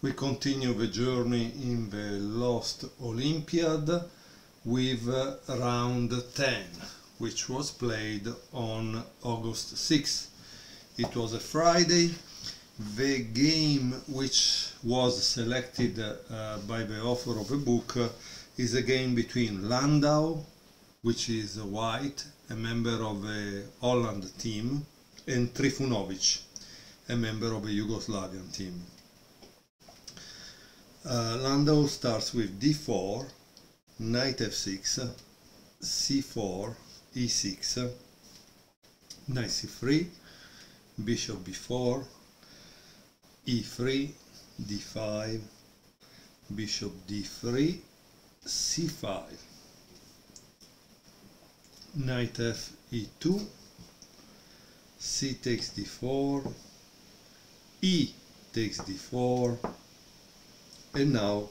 We continue the journey in the lost Olympiad with round 10, which was played on August 6th. It was a Friday. The game which was selected by the author of the book is a game between Landau, which is white, a member of the Holland team, and Trifunovic, a member of the Yugoslavian team. Landau starts with d4, knight f6, c4, e6, knight c3, bishop b4, e3, d5, bishop d3, c5, knight f e2, c takes d4, e takes d4, and now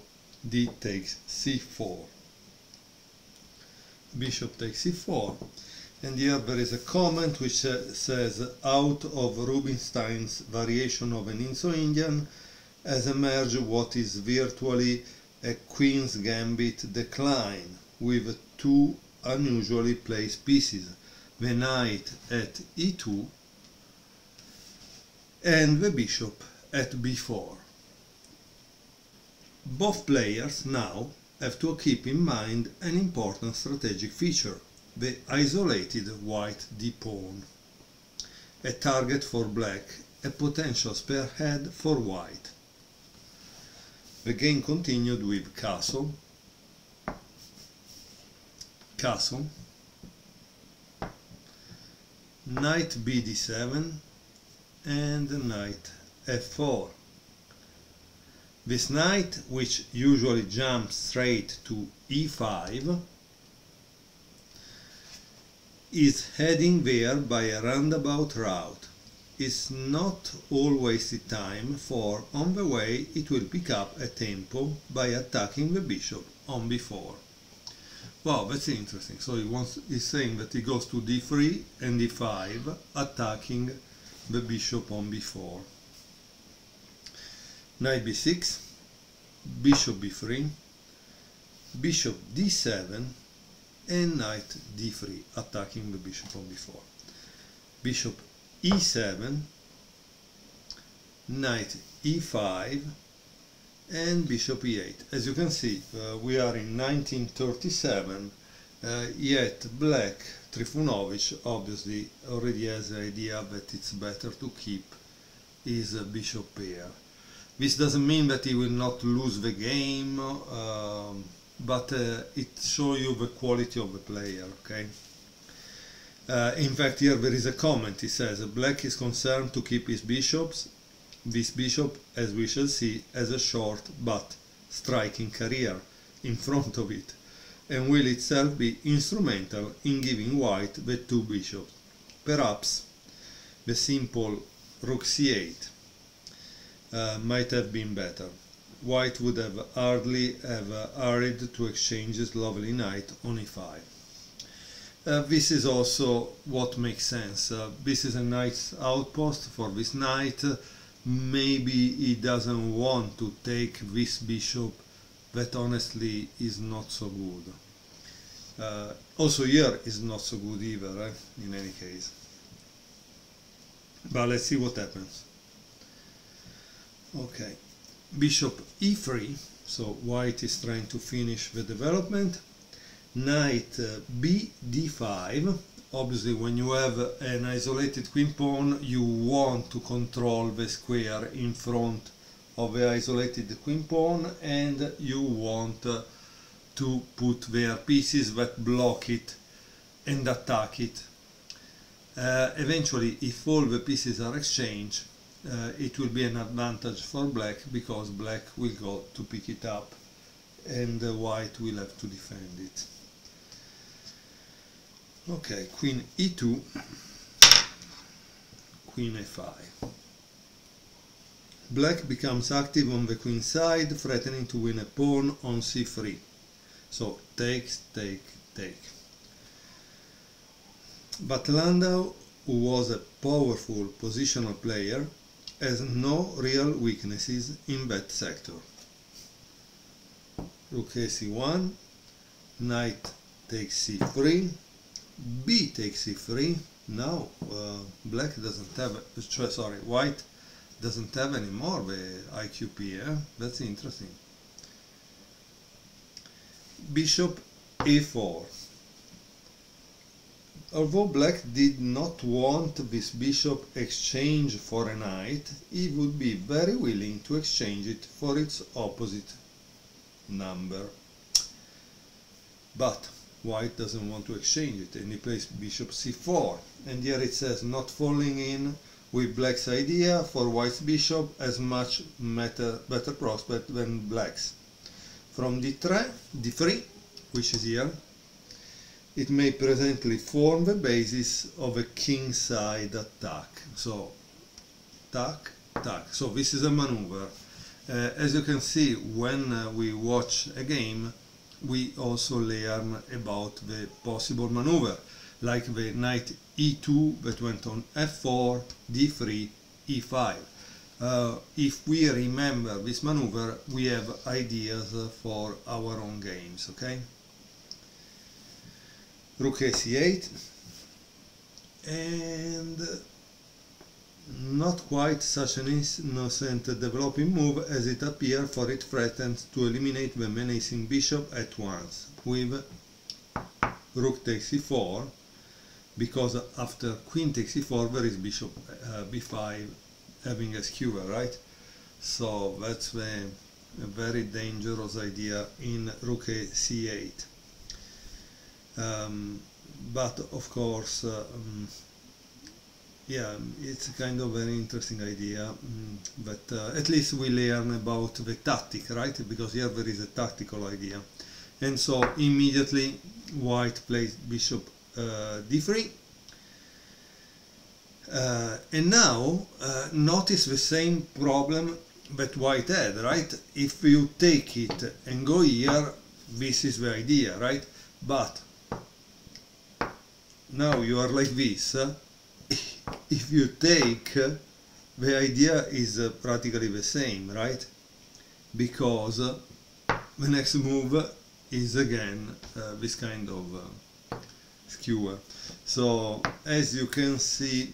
d takes c4. Bishop takes c4, and here there is a comment which says, out of Rubinstein's variation of an Inso-Indian has emerged what is virtually a Queen's Gambit decline, with two unusually placed pieces, the knight at e2 and the bishop at b4. Both players now have to keep in mind an important strategic feature, the isolated white d-pawn, a target for black, a potential spearhead for white. The game continued with castle, castle, knight bd7 and knight f4. This knight, which usually jumps straight to e5, is heading there by a roundabout route. It's not all wasted time, for on the way it will pick up a tempo by attacking the bishop on b4. Wow, that's interesting. So he's saying that he goes to d3 and d5, attacking the bishop on b4. Knight b6, bishop b3, bishop d7, and knight d3, attacking the bishop on b4. Bishop e7, knight e5, and bishop e8. As you can see, we are in 1937, yet black, Trifunovic, obviously already has the idea that it's better to keep his bishop pair. This doesn't mean that he will not lose the game, but it shows you the quality of the player, okay? In fact, here there is a comment. He says, black is concerned to keep his bishops. This bishop, as we shall see, has a short but striking career in front of it, and will itself be instrumental in giving white the two bishops. Perhaps the simple rook c8 might have been better. White would have hardly have hurried to exchange his lovely knight on e5. This is also what makes sense. This is a nice outpost for this knight. Maybe he doesn't want to take this bishop that honestly is not so good. Also here is not so good either, in any case. But let's see what happens. Okay, bishop e3, so white is trying to finish the development. Knight b d5. Obviously, when you have an isolated queen pawn, you want to control the square in front of the isolated queen pawn, and you want to put there pieces that block it and attack it. Eventually, if all the pieces are exchanged, it will be an advantage for black, because black will go to pick it up and white will have to defend it. Okay, queen e2, queen a5. Black becomes active on the queen side, threatening to win a pawn on c3. So takes, take, take. But Landau, who was a powerful positional player, has no real weaknesses in that sector. Rook ac1, knight takes c3, b takes c3. Now black doesn't have, sorry, white doesn't have anymore the IQP here. That's interesting. Bishop a4. Although black did not want this bishop exchange for a knight, he would be very willing to exchange it for its opposite number. But white doesn't want to exchange it, and he plays bishop c4. And here it says not falling in with black's idea, for white's bishop has much better prospect than black's. From d3, which is here, it may presently form the basis of a kingside attack. So, attack. So this is a maneuver. As you can see, when we watch a game, we also learn about the possible maneuver, like the knight e2 that went on f4, d3, e5. If we remember this maneuver, we have ideas for our own games, okay? Rook ac8, and not quite such an innocent developing move as it appears, for it threatens to eliminate the menacing bishop at once with rook takes e4, because after queen takes e4 there is bishop b5 having a skewer, right? So that's a very dangerous idea in rook c8. But of course, yeah, it's kind of very interesting idea, but at least we learn about the tactic, right? Because here there is a tactical idea. And so immediately white plays bishop d3. And now notice the same problem that white had, right? If you take it and go here, this is the idea, right? But now you are like this. If you take, the idea is practically the same, right? Because the next move is again this kind of skewer. So as you can see,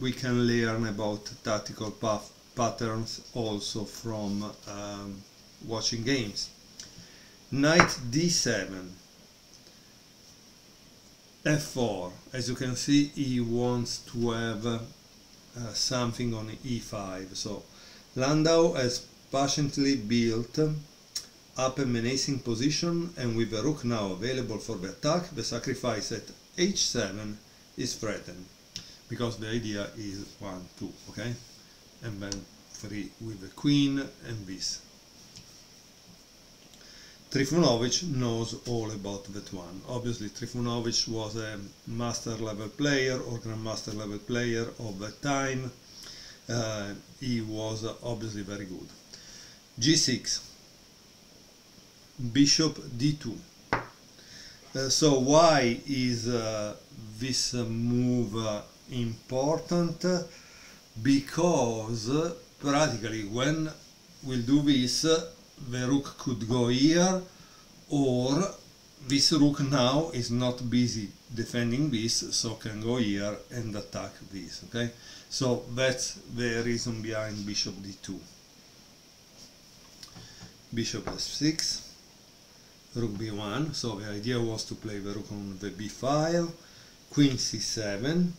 we can learn about tactical patterns also from watching games. Knight d7, f4. As you can see, he wants to have something on e5. So Landau has patiently built up a menacing position, and with the rook now available for the attack, the sacrifice at h7 is threatened, because the idea is 1, 2, okay? And then 3 with the queen and this. Trifunovic knows all about that one. Obviously Trifunovic was a master level player or grandmaster level player of that time. He was obviously very good. g6, bishop d2. So why is this move important? Because practically when we'll do this, the rook could go here, or this rook now is not busy defending this, so can go here and attack this, okay? So that's the reason behind bishop d2. Bishop f6, rook b1, so the idea was to play the rook on the b file, queen c7,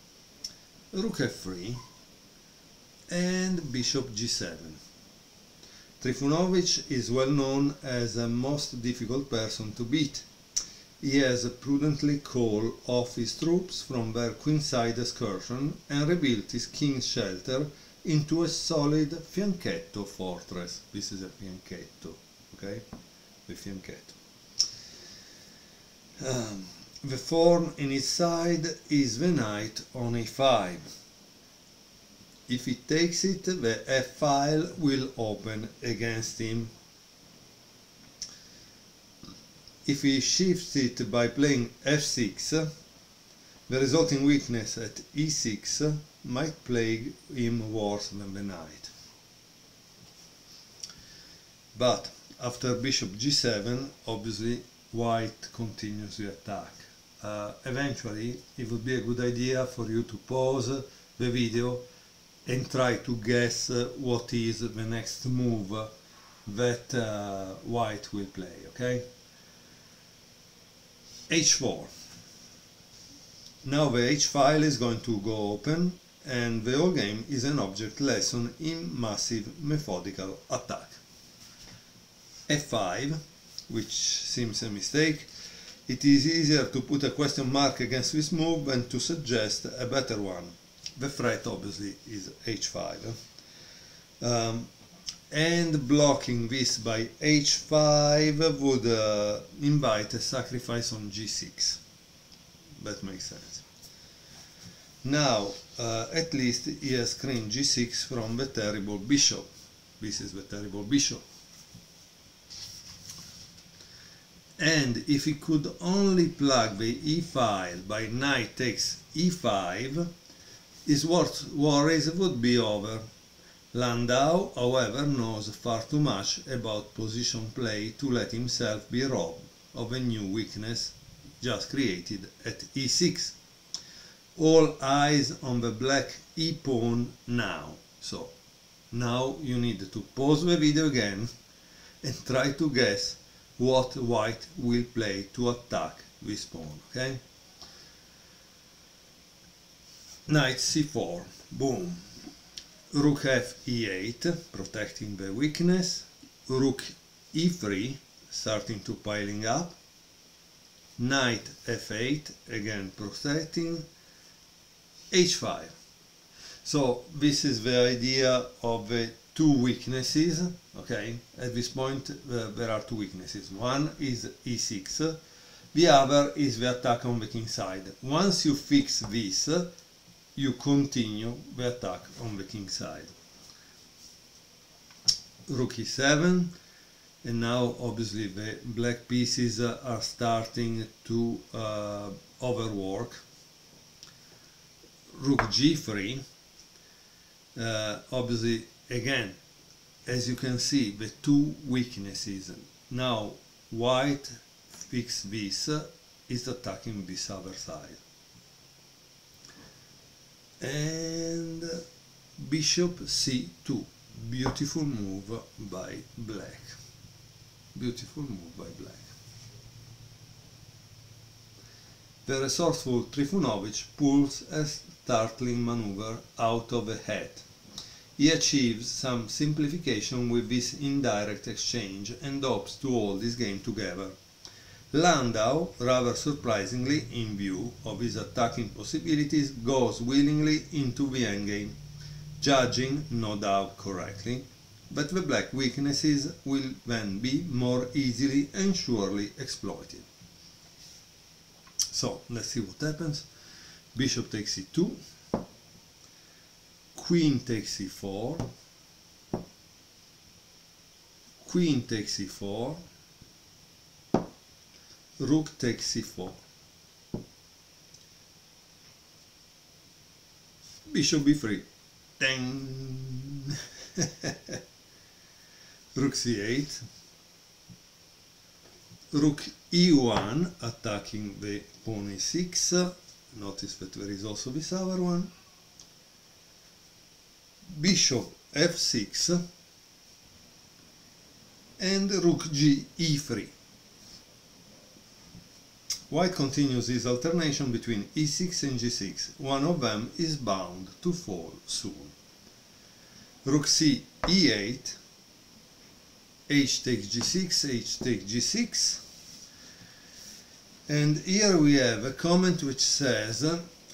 rook f3, and bishop g7. Trifunovic is well known as a most difficult person to beat. He has prudently called off his troops from their queenside excursion and rebuilt his king's shelter into a solid fianchetto fortress. This is a fianchetto, okay? The fianchetto. The thorn in his side is the knight on a5. If he takes it, the f-file will open against him. If he shifts it by playing f6, The resulting weakness at e6 might plague him worse than the knight. But after bishop g7, obviously white continues the attack. Eventually it would be a good idea for you to pause the video and try to guess what is the next move that white will play, okay? h4. Now the H file is going to go open, and the whole game is an object lesson in massive methodical attack. F5, which seems a mistake. It is easier to put a question mark against this move than to suggest a better one. The threat obviously is H5. And blocking this by H5 would invite a sacrifice on G6. That makes sense. Now, at least he has screened G6 from the terrible bishop. This is the terrible bishop. And if he could only plug the E file by knight takes E5, his worries would be over. Landau, however, knows far too much about position play to let himself be robbed of a new weakness just created at E6. All eyes on the black E pawn now. So now you need to pause the video again and try to guess what white will play to attack this pawn, okay? Knight c4, boom. Rook f e8, protecting the weakness. Rook e3, starting to piling up. Knight f8, again protecting. h5. So this is the idea of the two weaknesses, okay? At this point there are two weaknesses. One is e6, the other is the attack on the king side. Once you fix this, you continue the attack on the king side. Rook e7, and now obviously the black pieces are starting to overwork. Rook g3, obviously again, as you can see, the two weaknesses. Now white fix this, is attacking this other side. And bishop c2, beautiful move by black. Beautiful move by black. The resourceful Trifunovic pulls a startling maneuver out of a hat. He achieves some simplification with this indirect exchange and hopes to hold this game together. Landau, rather surprisingly in view of his attacking possibilities, goes willingly into the endgame, judging, no doubt correctly, but the black weaknesses will then be more easily and surely exploited. So, let's see what happens. Bishop takes e2, queen takes e4, queen takes e4, rook takes c4, bishop b3, dang. Rook c8, rook e1, attacking the pawn e6. Notice that there is also this other one. Bishop f6 and rook g e3. White continues his alternation between e6 and g6. One of them is bound to fall soon. Rook c e8, h takes g6, h takes g6. And here we have a comment which says,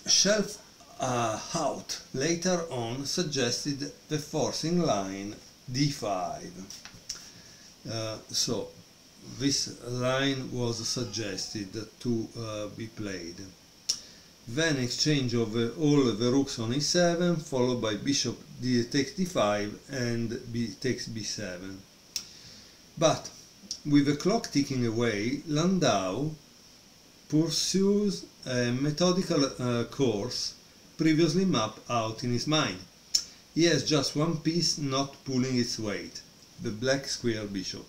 Shelf out later on suggested the forcing line d5. So this line was suggested to be played. Then exchange of all the rooks on e7, followed by bishop takes d5 and takes b7. But with the clock ticking away, Landau pursues a methodical course previously mapped out in his mind. He has just one piece not pulling its weight, the black square bishop.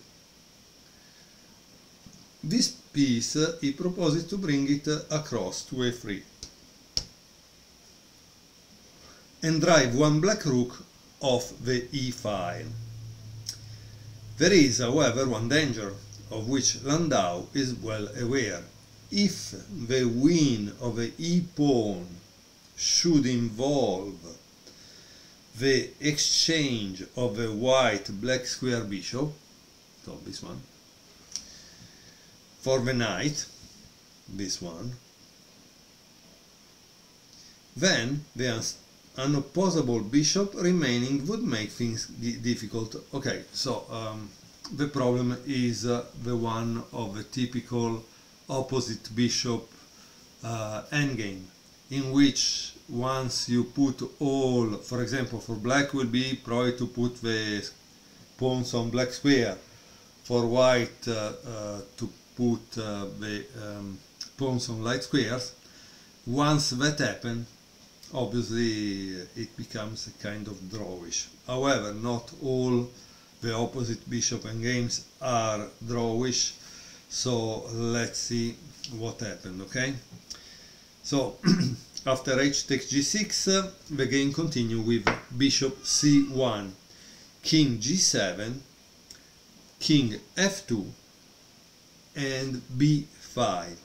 This piece he proposes to bring it across to a3 and drive one black rook off the e file. There is, however, one danger, of which Landau is well aware. If the win of the e-pawn should involve the exchange of the white-black square bishop, so this one, for the knight, this one, then the unopposable bishop remaining would make things difficult. Okay, so the problem is the one of the typical opposite bishop endgame, in which once you put all, for example, for black will be probably to put the pawns on black square, for white to put the pawns on light squares. Once that happens, obviously it becomes a kind of drawish. However, not all the opposite bishop endgames are drawish, so let's see what happened, okay? So after h takes g6, the game continues with bishop c1, king g7, king f2 and b5.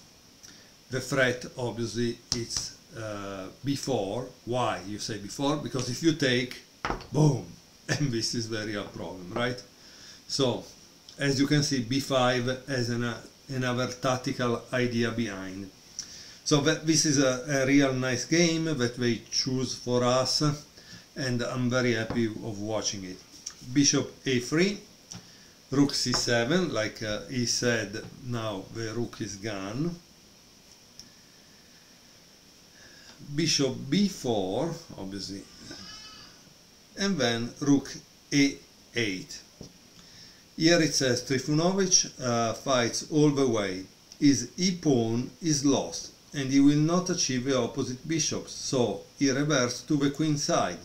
The threat obviously is before. Why you say before? Because if you take, boom, and this is very a problem, right? So as you can see, b5 has another tactical idea behind. So this is a real nice game that they choose for us, and I'm very happy of watching it. Bishop a3, rook c7, like he said, now the rook is gone. Bishop b4, obviously, and then rook a8. Here it says Trifunovic fights all the way. His e-pawn is lost and he will not achieve the opposite bishops, so he reverts to the queen side,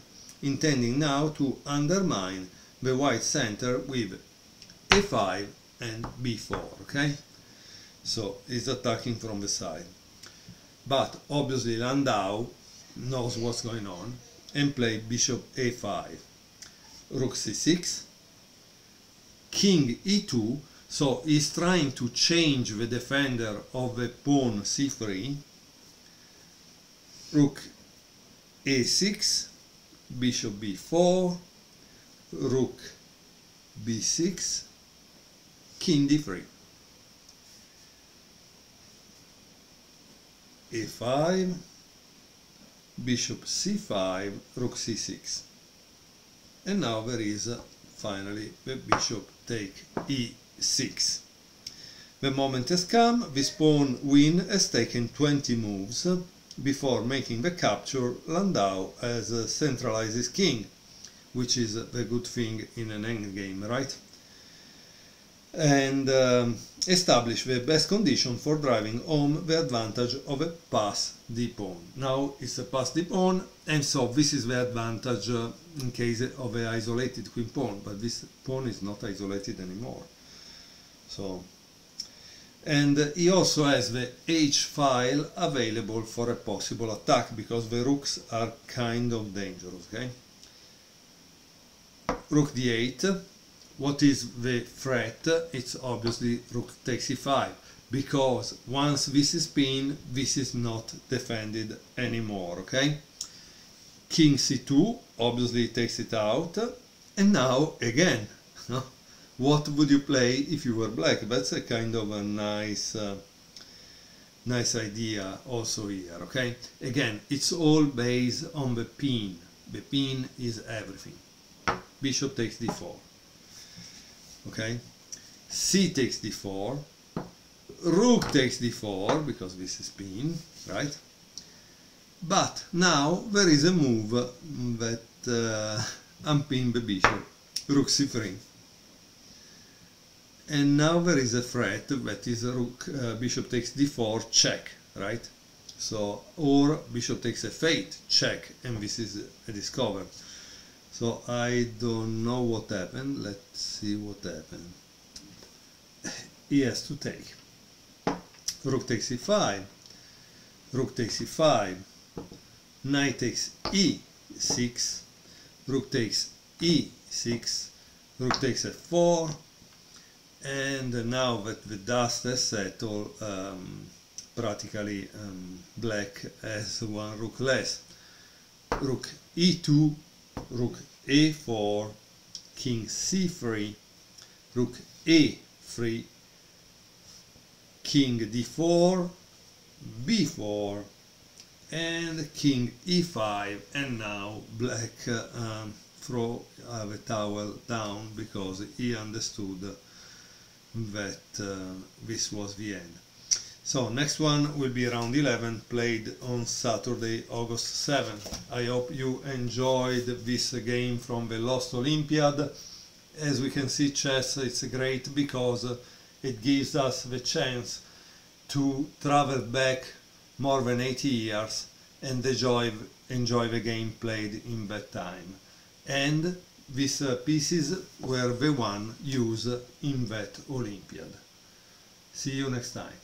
intending now to undermine the white center with a5 and b4, okay? So he's attacking from the side. But obviously Landau knows what's going on and played bishop a5, rook c6, king e2, so he's trying to change the defender of the pawn c3, rook a6, bishop b4, rook b6, king d3, a5, bishop c5, rook c6, and now there is finally the bishop take e6. The moment has come. This pawn win has taken 20 moves. Before making the capture, Landau has centralized his king, which is the good thing in an endgame, right? And establish the best condition for driving home the advantage of a pass d pawn. Now it's a pass d pawn, and so this is the advantage in case of an isolated queen pawn, but this pawn is not isolated anymore. So, and he also has the h file available for a possible attack, because the rooks are kind of dangerous, okay? Rook d8. What is the threat? It's obviously rook takes e5, because once this is pinned, this is not defended anymore, okay? King c2, obviously takes it out, and now again, what would you play if you were black? That's a kind of a nice nice idea also here, okay? Again, it's all based on the pin. The pin is everything. Bishop takes d4. Okay, c takes d4, rook takes d4, because this is pin, right? But now there is a move that unpin the bishop, rook c3. And now there is a threat that is rook, bishop takes d4, check, right? So, or bishop takes f8, check, and this is a discover. So I don't know what happened. Let's see what happened. He has to take. Rook takes e5, rook takes e5, knight takes e6, rook takes e6, rook takes f4, and now that the dust has settled, practically black has one rook less. Rook e2, rook a4, king c3, rook a3, king d4, b4, and king e5, and now black throw the towel down because he understood that this was the end. So next one will be round 11, played on Saturday, August 7th. I hope you enjoyed this game from the Lost Olympiad. As we can see, chess, it's great because it gives us the chance to travel back more than 80 years and enjoy the game played in that time. And these pieces were the one used in that Olympiad. See you next time.